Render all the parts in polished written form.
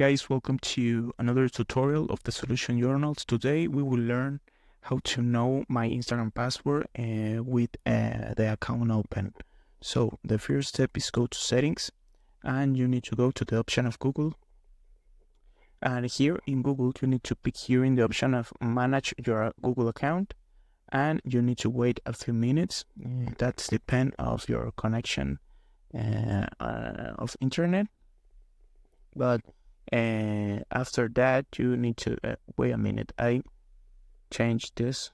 guys, welcome to another tutorial of the Solution Journals. Today we will learn how to know my Instagram password with the account open. So the first step is go to settings and you need to go to the option of Google. And here in Google you need to pick here in the option of manage your Google account, and you need to wait a few minutes. That's depend of your connection of internet. But after that, you need to wait a minute. I change this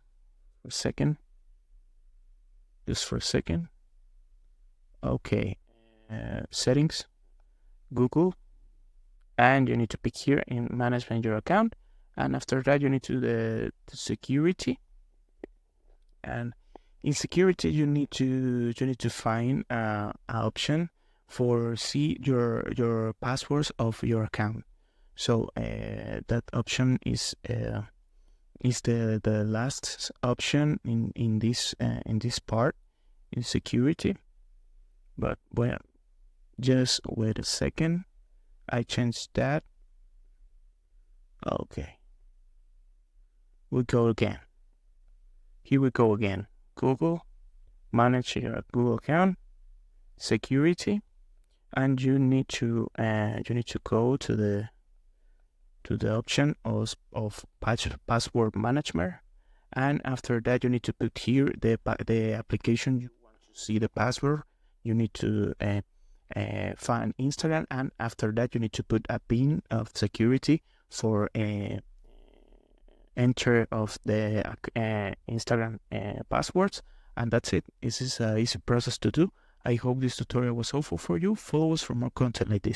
for a second. Just for a second. Okay. Settings, Google, and you need to pick here in management your account. And after that, you need to the security. And in security, you need to find an option for see your passwords of your account. So that option is the last option in this part in security. But well, just wait a second. I changed that. Okay. We go again. Here we go again. Google, manage your Google account, security, and you need to go to the option of password management, and after that you need to put here the application you want to see the password. You need to find Instagram, and after that you need to put a PIN of security for enter of the Instagram passwords, and that's it. This is an easy process to do. I hope this tutorial was helpful for you. Follow us for more content like this.